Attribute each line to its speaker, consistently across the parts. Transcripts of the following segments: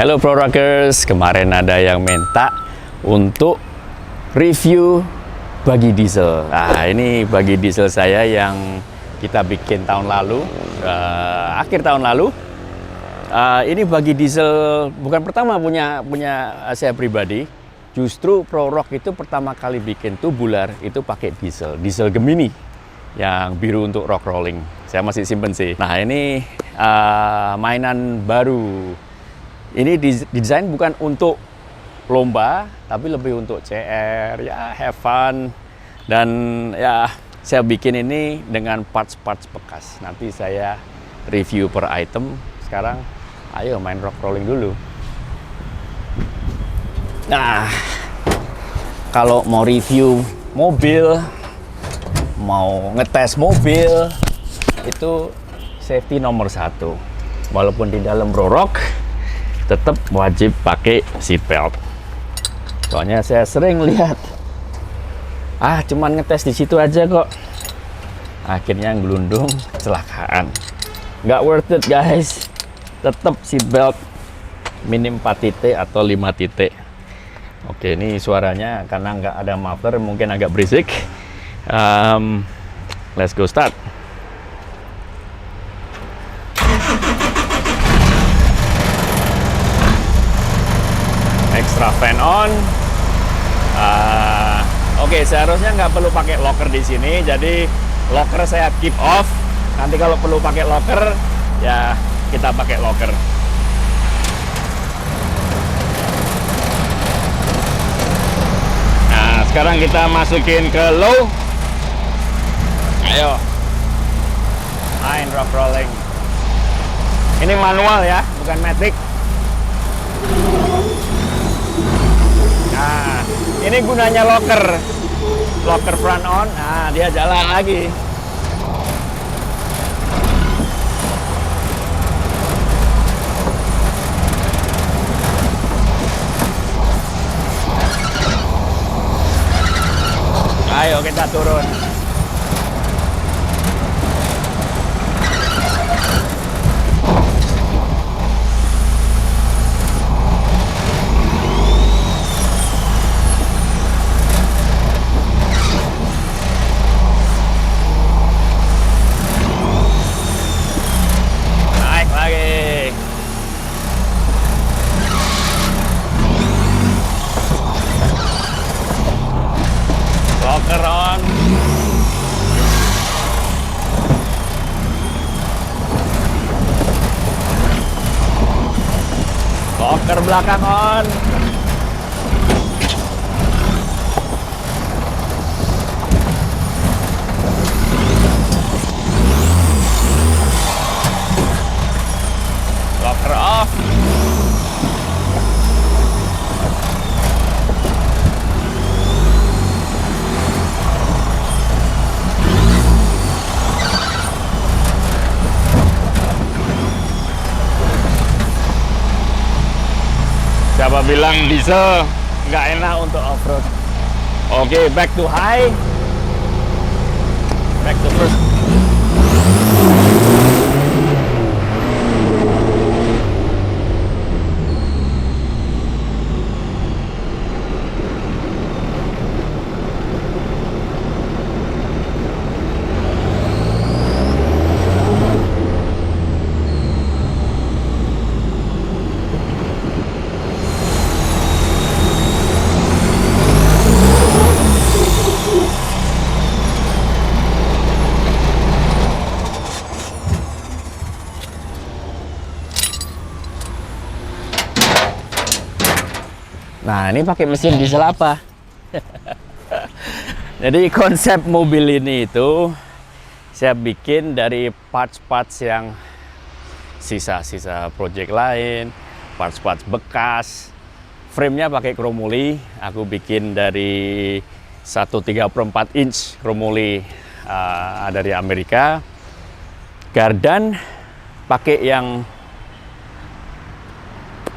Speaker 1: Hello Pro Rockers, kemarin ada yang minta untuk review bagi diesel. Nah, ini bagi diesel saya yang kita bikin tahun lalu, akhir tahun lalu. Ini bagi diesel bukan pertama punya saya pribadi. Justru Pro Rock itu pertama kali bikin tubular itu pakai diesel Gemini yang biru untuk rock rolling. Saya masih simpen sih. Nah, ini mainan baru. Ini didesain bukan untuk lomba, tapi lebih untuk CR, ya have fun. Dan ya saya bikin ini dengan parts-parts bekas. Nanti saya review per item. Sekarang ayo main rock rolling dulu. Nah, kalau mau review mobil, mau ngetes mobil, itu safety nomor 1. Walaupun di dalam Pro Rock, tetap wajib pakai seatbelt. Soalnya saya sering lihat, cuman ngetes di situ aja kok, akhirnya ngelundung, kecelakaan. Nggak worth it guys. Tetap seatbelt minim 4 titik atau 5 titik. Oke, ini suaranya karena nggak ada muffler mungkin agak berisik. Let's go start. Extra fan on. Oke, seharusnya nggak perlu pakai locker di sini, jadi locker saya keep off. Nanti kalau perlu pakai locker, ya kita pakai locker. Nah, sekarang kita masukin ke low. Ayo, main rock rolling. Ini manual ya, bukan matic. Nah, ini gunanya locker front on. Nah, dia jalan lagi. Ayo kita turun. Locker on. Locker belakang on. Locker off. Siapa bilang diesel nggak enak untuk off-road? Oke, back to high. Back to first. Nah, ini pakai mesin diesel apa? Jadi konsep mobil ini itu saya bikin dari parts-parts yang sisa-sisa project lain, parts-parts bekas. Frame-nya pakai kromoli, aku bikin dari 1/34 inch kromoli dari Amerika. Gardan pakai yang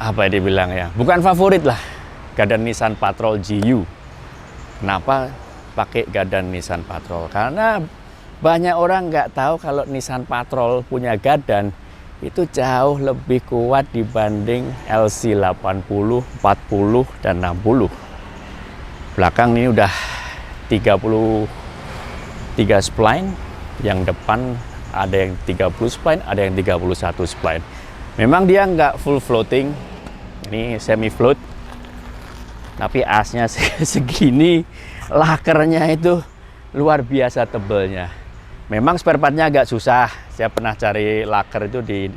Speaker 1: apa dibilang ya? Bukan favorit lah. Gardan Nissan Patrol GU. Kenapa pakai gardan Nissan Patrol? Karena banyak orang nggak tahu kalau Nissan Patrol punya gardan itu jauh lebih kuat dibanding LC 80, 40, dan 60. Belakang ini udah 33 spline, yang depan ada yang 30 spline, ada yang 31 spline. Memang dia nggak full floating, ini semi float, tapi asnya segini, lakernya itu luar biasa tebelnya. Memang spare partnya agak susah, saya pernah cari laker itu di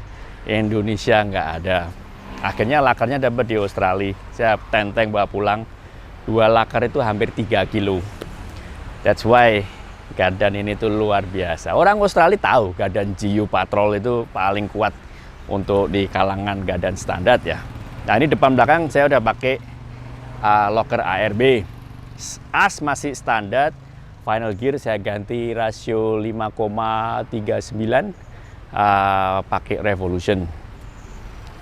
Speaker 1: Indonesia nggak ada. Akhirnya lakernya dapat di Australia, saya tenteng bawa pulang. 2 laker itu hampir 3 kilo. That's why Gadan ini tuh luar biasa. Orang Australia tahu Gadan GU Patrol itu paling kuat untuk di kalangan Gadan standar ya. Nah ini depan belakang saya udah pakai locker ARB. As masih standar, final gear saya ganti rasio 5,39 pakai Revolution.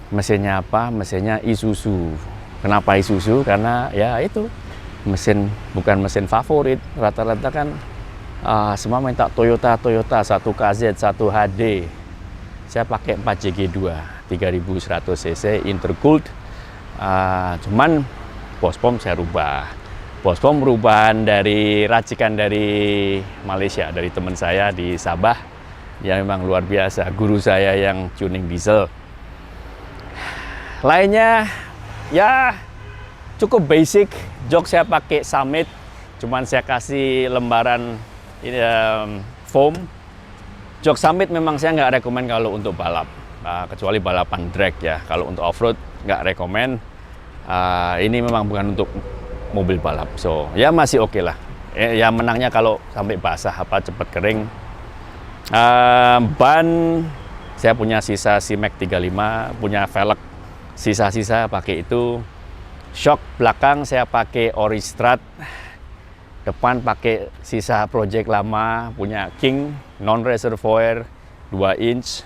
Speaker 1: Mesinnya apa? Mesinnya Isuzu. Kenapa Isuzu? Karena ya itu mesin, bukan mesin favorit. Rata-rata kan semua minta Toyota, 1KZ, 1 HD. Saya pakai 4JG2 3100 cc intercooled. Cuman bospom saya rubah. Bospom perubahan dari racikan dari Malaysia, dari teman saya di Sabah yang memang luar biasa, guru saya yang tuning diesel. Lainnya ya cukup basic. Jok saya pakai Summit, cuman saya kasih lembaran ini, foam. Jok Summit memang saya nggak rekomen kalau untuk balap, kecuali balapan drag ya. Kalau untuk off-road nggak rekomen. Ini memang bukan untuk mobil balap, so ya masih oke lah. Ya menangnya kalau sampai basah apa cepat kering. Ban saya punya sisa C-Max 35, punya velg sisa-sisa pakai itu. Shock belakang saya pakai Oristrat, depan pakai sisa project lama punya King non reservoir 2 inch.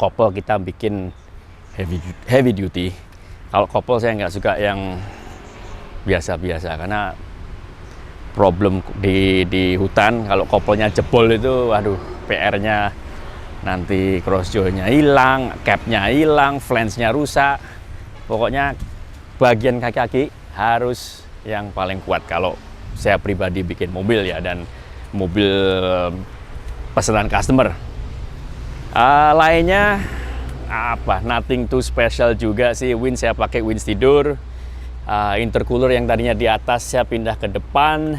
Speaker 1: Kopel kita bikin heavy duty. Kalau kopel saya nggak suka yang biasa-biasa karena problem di hutan. Kalau kopelnya jebol itu waduh, PR-nya nanti cross jaw-nya hilang, cap-nya hilang, flange-nya rusak. Pokoknya bagian kaki-kaki harus yang paling kuat kalau saya pribadi bikin mobil ya, dan mobil pesanan customer. Lainnya apa, nothing too special juga sih. Winch saya pakai winch tidur. Intercooler yang tadinya di atas saya pindah ke depan.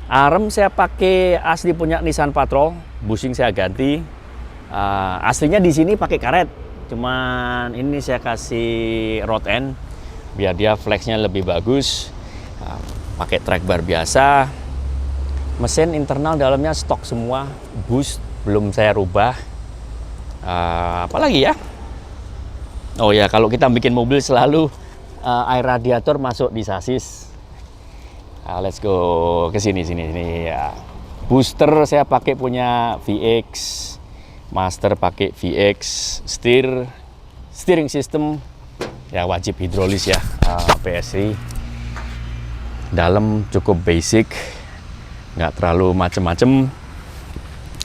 Speaker 1: Arm saya pakai asli punya Nissan Patrol, bushing saya ganti. Aslinya di sini pakai karet, cuman ini saya kasih rod end biar dia flexnya lebih bagus. Pakai track bar biasa. Mesin internal dalamnya stok semua, boost belum saya rubah. Apalagi ya? Oh ya, kalau kita bikin mobil selalu air radiator masuk di sasis. Let's go ke sini ya. Booster saya pakai punya VX, master pakai VX, steering system ya wajib hidrolis ya, PSI. Dalam cukup basic, nggak terlalu macem-macem.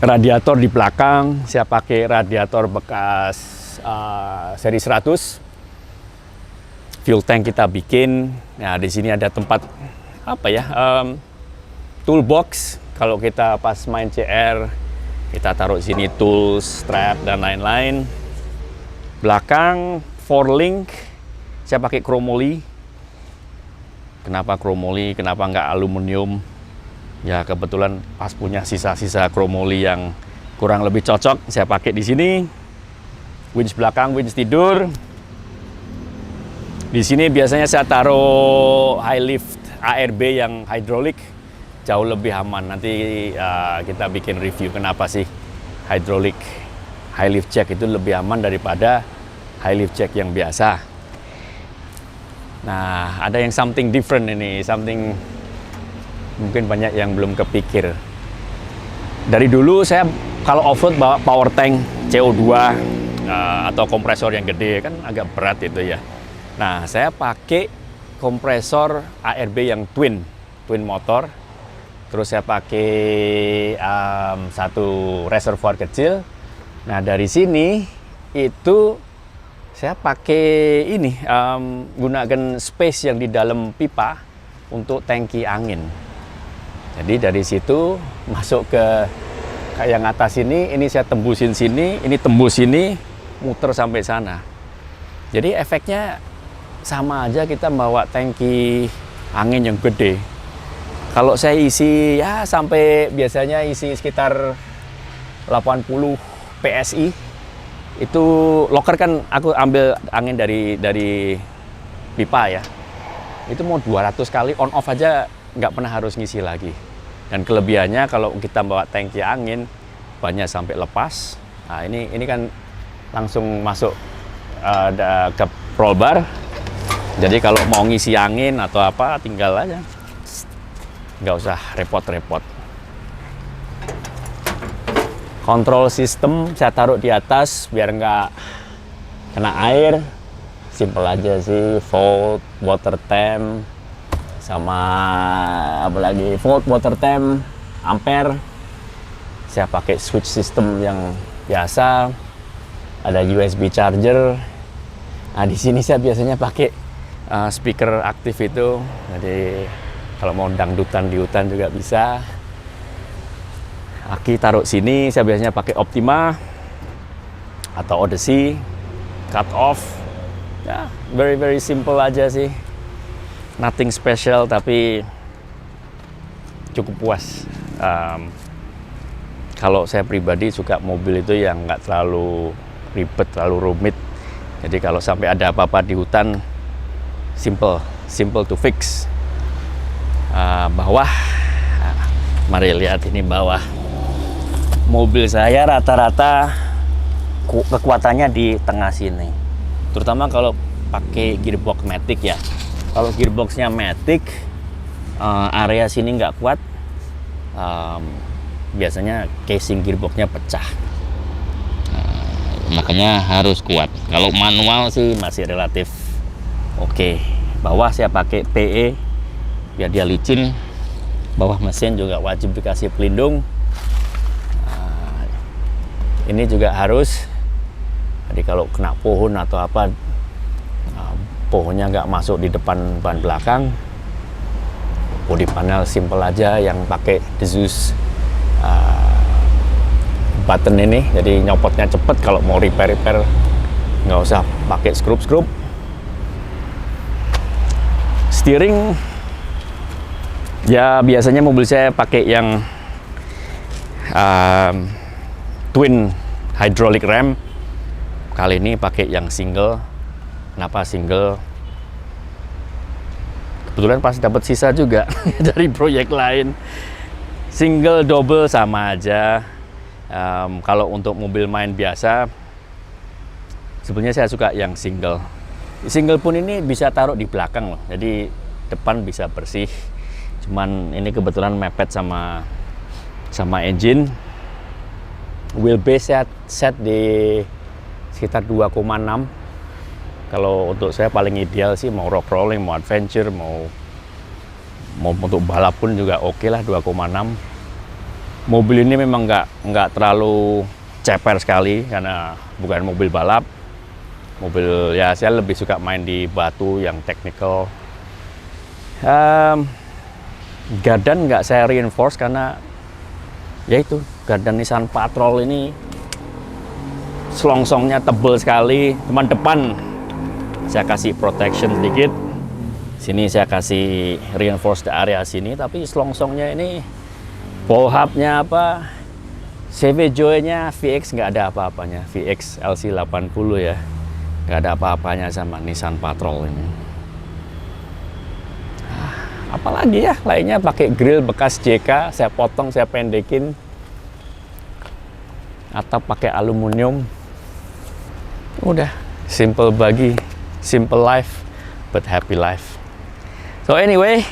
Speaker 1: Radiator di belakang saya pakai radiator bekas seri 100. Fuel tank kita bikin. Nah di sini ada tempat apa ya, toolbox. Kalau kita pas main CR kita taruh sini tools, strap dan lain-lain. Belakang 4-link saya pakai chromoly. Kenapa chromoly? Kenapa nggak aluminium? Ya kebetulan pas punya sisa-sisa chromoly yang kurang lebih cocok, saya pakai di sini. Winch belakang, winch tidur. Di sini biasanya saya taruh high lift ARB yang hidrolik, jauh lebih aman. Nanti kita bikin review kenapa sih hidrolik high lift jack itu lebih aman daripada high lift jack yang biasa. Nah, ada yang something different ini, something mungkin banyak yang belum kepikir. Dari dulu saya kalau off-road bawa power tank CO2 atau kompresor yang gede, kan agak berat itu ya. Nah, saya pakai kompresor ARB yang twin motor. Terus saya pakai satu reservoir kecil, Nah, dari sini itu saya pakai ini, gunakan space yang di dalam pipa untuk tangki angin. Jadi dari situ masuk ke yang atas ini saya tembusin sini, ini tembus sini, muter sampai sana. Jadi efeknya sama aja kita bawa tangki angin yang gede. Kalau saya isi ya sampai biasanya isi sekitar 80 PSI. Itu loker kan aku ambil angin dari pipa ya. Itu mau 200 kali on off aja nggak pernah harus ngisi lagi. Dan kelebihannya kalau kita bawa tangki angin banyak sampai lepas. Nah, ini kan langsung masuk ke roll bar. Jadi kalau mau ngisi angin atau apa tinggal aja, nggak usah repot-repot. Kontrol sistem saya taruh di atas biar nggak kena air. Simple aja sih, volt, water temp, sama apa lagi, volt, water temp, ampere. Saya pakai switch system yang biasa, ada USB charger. Nah, di sini saya biasanya pakai speaker aktif itu, jadi kalau mau dangdutan di hutan juga bisa. Aki taruh sini, saya biasanya pakai Optima atau Odyssey, cut off. Ya, very simple aja sih. Nothing special, tapi cukup puas. Kalau saya pribadi suka mobil itu yang nggak terlalu ribet, terlalu rumit. Jadi kalau sampai ada apa-apa di hutan, simple to fix. Bawah, mari lihat ini bawah. Mobil saya rata-rata kekuatannya di tengah sini. Terutama kalau pakai gearbox matic ya. Kalau gearboxnya matic, area sini nggak kuat, biasanya casing gearboxnya pecah. Makanya harus kuat. Kalau manual sih masih relatif oke. Bawah saya pakai PE biar dia licin. Bawah mesin juga wajib dikasih pelindung. Ini juga harus. Jadi kalau kena pohon atau apa, pohonnya nggak masuk di depan ban belakang. Body panel simple aja yang pakai Zeus button ini, jadi nyopotnya cepet. Kalau mau repair nggak usah pakai skrup. Steering ya biasanya mobil saya pakai yang twin hydraulic ram. Kali ini pakai yang single. Kenapa single? Kebetulan pas dapat sisa juga dari proyek lain. Single double sama aja. Kalau untuk mobil main biasa, sebenarnya saya suka yang single. Single pun ini bisa taruh di belakang loh, jadi depan bisa bersih. Cuman ini kebetulan mepet sama engine. Wheelbase saya set di sekitar 2,6. Kalau untuk saya paling ideal sih mau rock crawling, mau adventure, mau untuk balap pun juga oke lah 2,6. Mobil ini memang nggak terlalu ceper sekali karena bukan mobil balap. Mobil ya saya lebih suka main di batu yang technical. Gardan nggak saya reinforce karena ya itu gardan Nissan Patrol ini selongsongnya tebal sekali. Cuman depan saya kasih protection sedikit. Sini saya kasih reinforce di area sini, tapi selongsongnya ini ball hubnya apa, CV joy-nya VX nggak ada apa-apanya. VX LC80 ya, nggak ada apa-apanya sama Nissan Patrol ini. Apalagi ya lainnya, pakai grill bekas JK, saya potong, saya pendekin, atau pakai aluminium. Udah simple buggy, simple life but happy life. So anyway,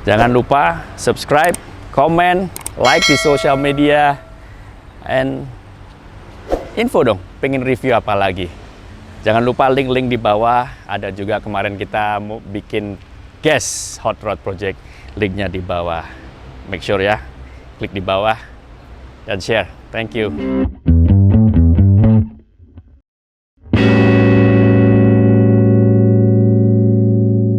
Speaker 1: jangan lupa subscribe, comment, like di social media, and info dong, pengen review apa lagi. Jangan lupa link-link di bawah. Ada juga kemarin kita mau bikin Guest Hot Rod Project, linknya di bawah. Make sure ya, klik di bawah dan share. Thank you.